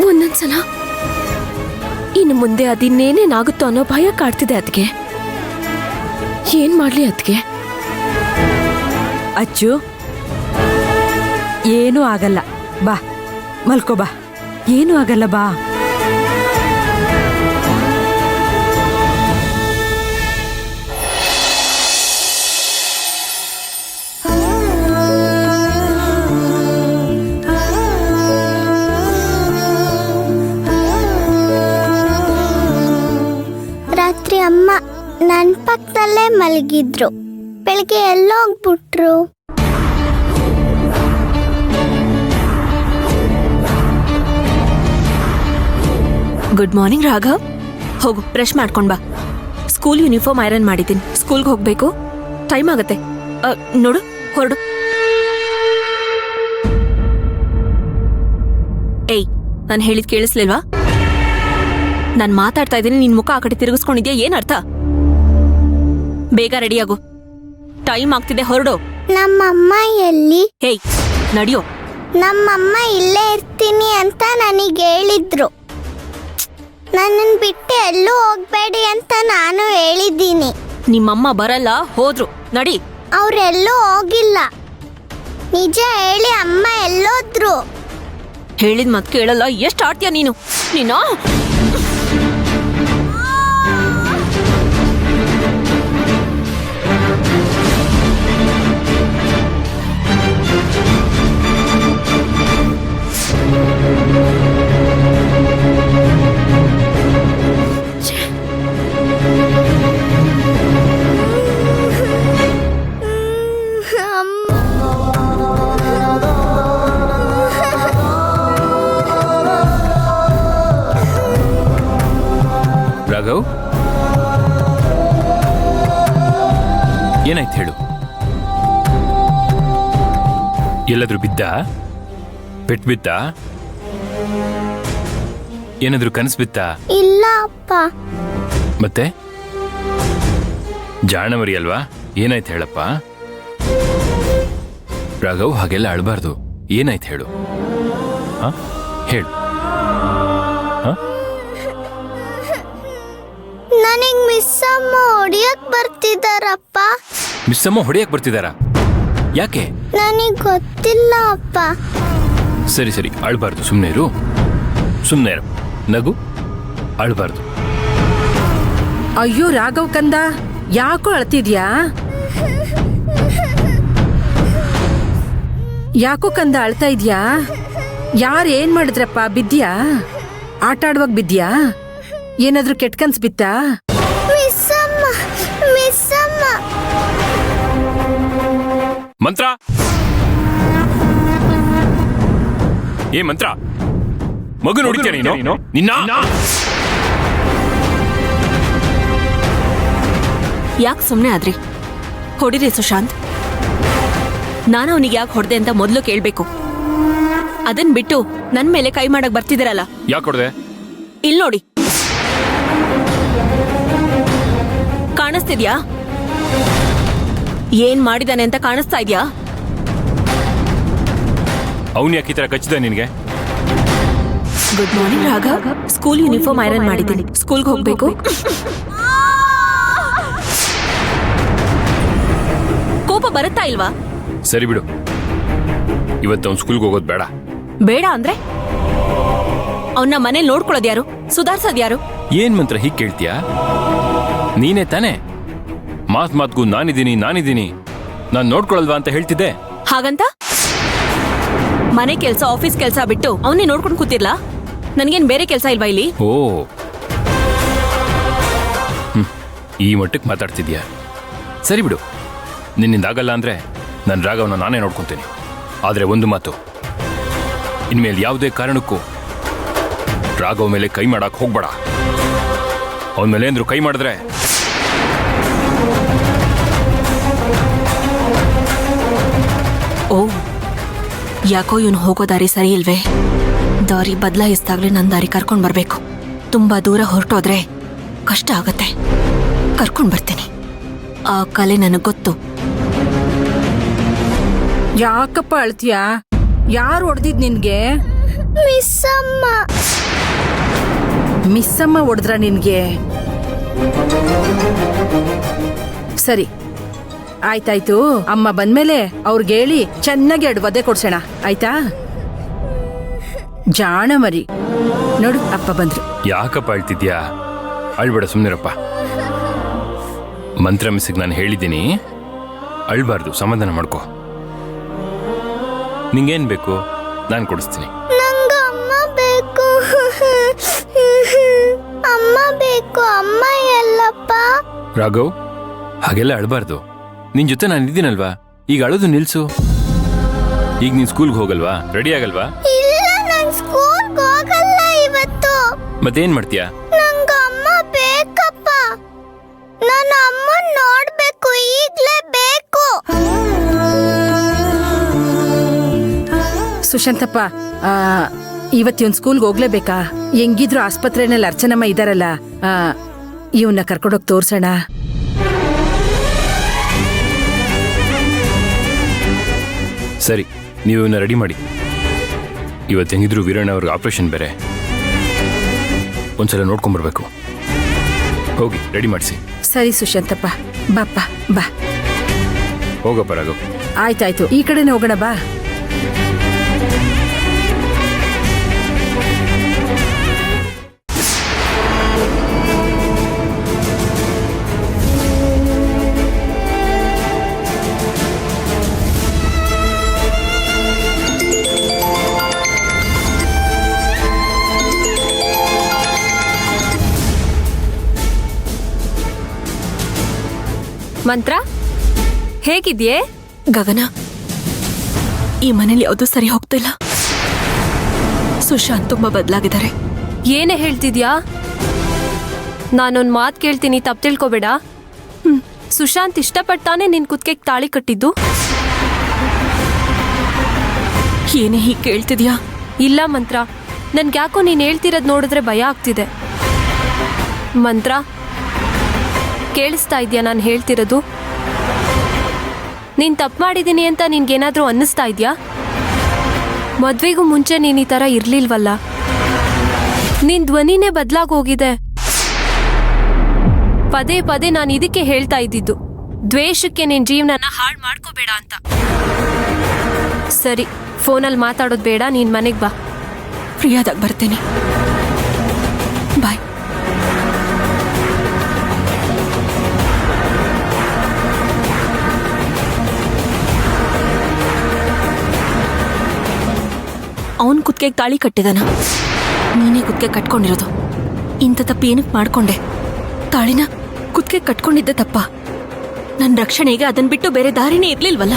ಒಂದೊಂದ್ಸಲ ಇನ್ನು ಮುಂದೆ ಅದಿನ್ನೇನೇನಾಗುತ್ತೋ ಅನ್ನೋ ಭಯ ಕಾಡ್ತಿದೆ ಅದಕ್ಕೆ. ಏನ್ ಮಾಡ್ಲಿ ಅದಕ್ಕೆ? ಅಚ್ಚು, ಏನೂ ಆಗಲ್ಲ, ಬಾ ಮಲ್ಕೋ, ಬಾ, ಏನೂ ಆಗಲ್ಲ, ಬಾ. ರಾತ್ರಿ ಅಮ್ಮ ನನ್ನ ಪಕ್ಕದಲ್ಲೇ ಮಲಗಿದ್ರು. ಬೆಳಿಗ್ಗೆ ಎಲ್ಲೋಗ್ಬಿಟ್ರು? Good morning Raghav. ಹೋಗು, ಬ್ರಷ್ ಮಾಡ್ಕೊಂಡ್ ಬಾ. ಸ್ಕೂಲ್ ಯೂನಿಫಾರ್ಮ್ ಐರನ್ ಮಾಡಿದ್ದೀನಿ. ಸ್ಕೂಲ್ಗೆ ಹೋಗ್ಬೇಕು, ಟೈಮ್ ಆಗತ್ತೆ. ನೋಡು, ಹೊರಡು. ಏಯ್, ನಾನು ಹೇಳಿದ್ ಕೇಳಿಸ್ಲಿಲ್ವಾ? ನಾನು ಮಾತಾಡ್ತಾ ಇದ್ದೀನಿ, ನಿನ್ ಮುಖ ಆ ಕಡೆ ತಿರುಗಿಸ್ಕೊಂಡಿದ್ಯಾ? ಏನ್ ಅರ್ಥ? ಬೇಗ ರೆಡಿಯಾಗು, ಟೈಮ್ ಆಗ್ತಿದೆ, ಹೊರಡು. ನಮ್ಮಮ್ಮ ಎಲ್ಲಿ? ಹೇಯ್, ನಡಿಯೋ. ನಮ್ಮಮ್ಮ ಇಲ್ಲೇ ಇರ್ತೀನಿ ಅಂತ ನನಗೆ ಹೇಳಿದ್ರು. ನನ್ನನ್ನು ಬಿಟ್ಟು ಎಲ್ಲೂ ಹೋಗ್ಬೇಡಿ ಅಂತ ನಾನು ಹೇಳಿದ್ದೀನಿ. ನಿಮ್ಮಮ್ಮ ಬರಲ್ಲ, ಹೋದ್ರು. ನಡಿ. ಅವ್ರೆಲ್ಲೂ ಹೋಗಿಲ್ಲ. ನಿಜ ಹೇಳಿ, ಅಮ್ಮ ಎಲ್ಲೋದ್ರು? ಹೇಳಿದ್ ಮತ್ ಕೇಳಲ್ಲ. ಎಷ್ಟು ಆಡ್ತೀಯ ನೀನು? ನೀನು ರಾಘವ್, ಏನಾಯ್ತು ಹೇಳು? ಎಲ್ಲಾದ್ರೂ ಬಿದ್ದ? ಪೆಟ್ಟು ಬಿದ್ದ? ಏನಾದ್ರೂ ಕನಸು ಬಿತ್ತ? ಇಲ್ಲ ಅಪ್ಪ. ಮತ್ತೆ ಜಾಣಮರಿ ಅಲ್ವಾ? ಏನಾಯ್ತು ಹೇಳಪ್ಪ? ರಾಘವ್, ಹಾಗೆಲ್ಲ ಅಳಬಾರ್ದು. ಏನಾಯ್ತು ಹೇಳು? ಹೇಳು. ನನಗ್ ಮಿಸ್ ಅಮ್ಮ ಹೊಡಿಯಕ್ ಬರ್ತಿದಾರಪ್ಪ. ಮಿಸ್ ಅಮ್ಮ ಹೊಡೆಯಕ್ ಬರ್ತಿದಾರ? ಯಾಕೆ? ನನಗ್ ಗೊತ್ತಿಲ್ಲ ಅಪ್ಪ. ಸರಿ ಸರಿ, ಅಳಬಾರ್ದು, ಸುಮ್ಮನೆ ಇರು. ಸುಮ್ಮನೆ ಇರು, ನಗು, ಅಳಬಾರ್ದು. ಅಯ್ಯೋ ರಾಘವ್ ಕಂದ, ಯಾಕೋ ಅಳ್ತಿದ್ಯಾ? ಯಾಕೋ ಕಂದ ಅಳ್ತಾ ಇದ್ಯಾ? ಯಾರು ಏನ್ ಮಾಡಿದ್ರಪ್ಪ? ಬಿದ್ಯಾ? ಆಟ ಆಡುವಾಗ ಬಿದ್ಯಾ? ಏನಾದ್ರೂ ಕೆಟ್ಟ ಕನ್ಸ್ ಬಿತ್ತಾ? ಮಿಸ್ ಅಮ್ಮ, ಮಿಸ್ ಅಮ್ಮ. ಮಂತ್ರ? ಏ ಮಂತ್ರ, ಮಗು ನೋಡಿದ್ಯಾ ನೀನು? ನಿನ್ನ ಯಾಕೆ ಸುಮ್ಮನೆ ಆದ್ರಿ? ಹೊಡಿರಿ ಸುಶಾಂತ್. ನಾನು ಅವನಿಗೆ ಯಾಕೆ ಹೊಡೆದೆ ಅಂತ ಮೊದಲು ಕೇಳ್ಬೇಕು. ಅದನ್ ಬಿಟ್ಟು ನನ್ ಮೇಲೆ ಕೈ ಮಾಡಕ್ ಬರ್ತಿದಿರಲ್ಲ. ಯಾಕೆ ಹೊಡೆದೆ? ಇಲ್ ನೋಡಿ, ಕಾಣಿಸ್ತಿದ್ಯಾ? ಏನ್ ಮಾಡಿದಾನೆ ಅಂತ ಕಾಣಿಸ್ತಾ ಇದ್ಯಾ? ಅವನ್ ಯಾಕೆ ಈ ತರ ಕಚ್ಚಿದ ನಿನ್ಗೆ? Good morning Raghav. School uniform iron ಮಾಡಿದ್ದೀನಿ. ಸ್ಕೂಲ್ಗೆ ಹೋಗ್ಬೇಕು. ಕೋಪ ಬರುತ್ತಾ ಇಲ್ವಾ? ಸರಿ ಬಿಡು, ಇವತ್ತು ಅವ್ನು ಸ್ಕೂಲ್ಗೆ ಹೋಗೋದು ಬೇಡ. ಬೇಡ ಅಂದ್ರೆ ಅವನ್ನ ಮನೇಲಿ ನೋಡ್ಕೊಳ್ಳೋದು ಯಾರು? ಸುಧಾರ್ಸೋದ್ ಯಾರು? ಏನ್ ಮಂತ್ರ ಹೀಗೆ ಕೇಳ್ತೀಯಾ? ನೀನೇ ತಾನೇ ಮಾತ್ಗೂ ನಾನಿದ್ದೀನಿ ನಾನ್ ನೋಡ್ಕೊಳಲ್ವಾ ಅಂತ ಹೇಳ್ತಿದ್ದೆ. ಹಾಗಂತ ಮನೆ ಕೆಲ್ಸ, ಆಫೀಸ್ ಕೆಲ್ಸ ಬಿಟ್ಟು ಅವನ್ನೇ ನೋಡ್ಕೊಂಡು ಕೂತಿರ್ಲಾ? ನನ್ಗೇನ್ ಬೇರೆ ಕೆಲ್ಸ ಇಲ್ವಾ ಇಲ್ಲಿ? ಓ, ಈ ಮಟ್ಟಕ್ಕೆ ಮಾತಾಡ್ತಿದ್ಯಾ? ಸರಿ ಬಿಡು, ನಿನ್ನಿಂದ ಆಗಲ್ಲ ಅಂದ್ರೆ ನನ್ನ ರಾಗವನ್ನ ನಾನೇ ನೋಡ್ಕೊಂತೀನಿ. ಆದ್ರೆ ಒಂದು ಮಾತು, ಇನ್ಮೇಲೆ ಯಾವುದೇ ಕಾರಣಕ್ಕೂ ರಾಘವ್ ಮೇಲೆ ಕೈ ಮಾಡಕ್ ಹೋಗ್ಬೇಡ. ಅವನ ಮೇಲೆ ಏನಾದ್ರು ಕೈ ಮಾಡಿದ್ರೆ ಓ, ಯಾಕೋ ಇವನು ಹೋಗೋ ದಾರಿ ಸರಿ ಇಲ್ವೇ? ದಾರಿ ಬದಲಾಯಿಸಿದಾಗ್ಲೇ ನನ್ನ ದಾರಿ ಕರ್ಕೊಂಡ್ ಬರ್ಬೇಕು. ತುಂಬಾ ದೂರ ಹೊರಟೋದ್ರೆ ಕಷ್ಟ ಆಗತ್ತೆ. ಕರ್ಕೊಂಡ್ ಬರ್ತೀನಿ. ಆ ಕಲೆ ನನಗ್ ಗೊತ್ತು. ಯಾಕಪ್ಪ ಅಳ್ತೀಯಾ? ಯಾರು ಹೊಡೆದಿದ್ ನಿನ್ಗೆ? ಮಿಸ್ ಅಮ್ಮ. ಮಿಸ್ಸಮ್ಮ ಹೊಡೆದ್ರ ನಿನ್ಗೆ? ಸರಿ ಆಯ್ತಾಯ್ತು, ಅಮ್ಮ ಬಂದ್ಮೇಲೆ ಅವ್ರಿಗೆ ಹೇಳಿ ಚೆನ್ನಾಗಿ 2 ಒದೆ ಕೊಡ್ಸೋಣ, ಆಯ್ತಾ? ಜಾಣ ಮರಿ. ನೋಡು ಅಪ್ಪ ಬಂದ್ರು. ಯಾಕಪ್ಪ ಅಳ್ತಿದ್ಯಾ? ಅಳ್ಬೇಡ, ಸುಮ್ಮನಿರಪ್ಪ. ಮಂತ್ರ ಮಿಸ್ಸಿಗೆ ನಾನು ಹೇಳಿದ್ದೀನಿ, ಅಳ್ಬಾರ್ದು, ಸಮಾಧಾನ ಮಾಡ್ಕೋ. ನಿಂಗೇನು ಬೇಕು ನಾನು ಕೊಡಿಸ್ತೀನಿ. ನಂಗೆ ಅಮ್ಮ ಬೇಕು. ಅಮ್ಮ ಬೇಕು. ಅಮ್ಮ ಎಲ್ಲಪ್ಪ? ರಾಘವ್, ಹಾಗೆಲ್ಲ ಅಳ್ಬಾರ್ದು. ನಿನ್ ಜೊತೆ ನಾನು ಇದ್ದೀನಲ್ವಾ, ಈಗ ಅಳೋದು ನಿಲ್ಸು. ಈಗ ನೀನ್ ಸ್ಕೂಲ್ಗೆ ಹೋಗಲ್ವಾ? ರೆಡಿ ಆಗಲ್ವಾ? ಇಲ್ಲ, ನಾನು ಸ್ಕೂಲ್ಗೆ ಹೋಗಲ್ಲ ಇವತ್ತು. ಮತ್ತೇನ್ ಮಾಡ್ತೀಯಾ? ನಂಗೆ ಅಮ್ಮ ಬೇಕಪ್ಪ. ನಾನು ಅಮ್ಮನ ನೋಡ್ಬೇಕು, ಈಗ್ಲೇ ಬೇಕು. ಸುಶಾಂತಪ್ಪ, ಇವತ್ತು ಸ್ಕೂಲ್ಗೆ ಹೋಗ್ಲೇಬೇಕಾ? ಹೆಂಗಿದ್ರು ಆಸ್ಪತ್ರೆನಲ್ಲಿ ಅರ್ಚನಮ್ಮ ಇದಾರಲ್ಲ, ಇವನ್ನ ಕರ್ಕೊಂಡೋಗಿ ತೋರ್ಸೋಣ. ಸರಿ, ನೀವು ಇವನ್ನ ರೆಡಿ ಮಾಡಿ. ಇವತ್ತು ಹೆಂಗಿದ್ರು ವೀರಣ್ಣ ಅವ್ರಿಗೆ ಆಪರೇಷನ್ ಬೇರೆ, ಒಂದ್ಸಲ ನೋಡ್ಕೊಂಬರ್ಬೇಕು. ಹೋಗಿ ರೆಡಿ ಮಾಡಿಸಿ. ಸರಿ ಸುಶಾಂತಪ್ಪ, ಬಾಪ್ಪ ಬಾ. ಹೋಗಪ್ಪ ರಾಘವ್. ಆಯ್ತಾಯ್ತು, ಈ ಕಡೆನೇ ಹೋಗೋಣ ಬಾ. ಮಂತ್ರ, ಹೇಗಿದ್ಯೆ? ಗಗನ, ಈ ಮನೇಲಿ ಯಾವುದು ಸರಿ ಹೋಗ್ತಿಲ್ಲ. ಸುಶಾಂತ್ ತುಂಬಾ ಬದಲಾಗಿದ್ದಾರೆ. ಏನೇ ಹೇಳ್ತಿದ್ಯಾ? ನಾನೊಂದ್ ಮಾತು ಕೇಳ್ತೀನಿ, ತಪ್ಪು ತಿಳ್ಕೊಬೇಡ. ಸುಶಾಂತ್ ಇಷ್ಟಪಟ್ಟಾನೆ ನಿನ್ ಕುತ್ತಿಗೆಗೆ ತಾಳಿ ಕಟ್ಟಿದ್ದು? ಏನೇ ಹೀಗೆ ಕೇಳ್ತಿದ್ಯಾ? ಇಲ್ಲ ಮಂತ್ರ, ನನ್ಗ್ಯಾಕೋ ನೀನ್ ಹೇಳ್ತಿರೋದ್ ನೋಡಿದ್ರೆ ಭಯ ಆಗ್ತಿದೆ. ಮಂತ್ರ, ಕೇಳಿಸ್ತಾ ಇದ್ಯಾ ನಾನು ಹೇಳ್ತಿರೋದು? ನೀನ್ ತಪ್ಪು ಮಾಡಿದೀನಿ ಅಂತ ನಿನ್ಗೇನಾದ್ರೂ ಅನ್ನಿಸ್ತಾ ಇದ್ಯಾ? ಮದ್ವೆಗೂ ಮುಂಚೆ ನೀನ್ ಈ ತರ ಇರ್ಲಿಲ್ವಲ್ಲ. ನಿನ್ ಧ್ವನಿನೇ ಬದ್ಲಾಗೋಗಿದೆ. ಪದೇ ಪದೇ ನಾನು ಇದಕ್ಕೆ ಹೇಳ್ತಾ ಇದ್ದಿದ್ದು, ದ್ವೇಷಕ್ಕೆ ನಿನ್ ಜೀವನನ ಹಾಳು ಮಾಡ್ಕೋಬೇಡ ಅಂತ. ಸರಿ, ಫೋನಲ್ಲಿ ಮಾತಾಡೋದು ಬೇಡ, ನೀನ್ ಮನೆಗ್ ಬಾ. ಫ್ರೀಯಾದಾಗ ಬರ್ತೇನೆ. ಬಾಯ್. ಅವನ್ ಕುತ್ತಿಗೆಗೆ ತಾಳಿ ಕಟ್ಟಿದಾನ? ನೀನೇ ಕುತ್ತಿಗೆ ಕಟ್ಕೊಂಡಿರೋದು. ಇಂಥ ತಪ್ಪು ಏನಕ್ಕೆ ಮಾಡ್ಕೊಂಡೆ? ತಾಳಿನ ಕುತ್ತಿಗೆ ಕಟ್ಕೊಂಡಿದ್ದೆ ತಪ್ಪ. ನನ್ನ ರಕ್ಷಣೆಗೆ ಅದನ್ನ ಬಿಟ್ಟು ಬೇರೆ ದಾರಿನೇ ಇರ್ಲಿಲ್ವಲ್ಲ.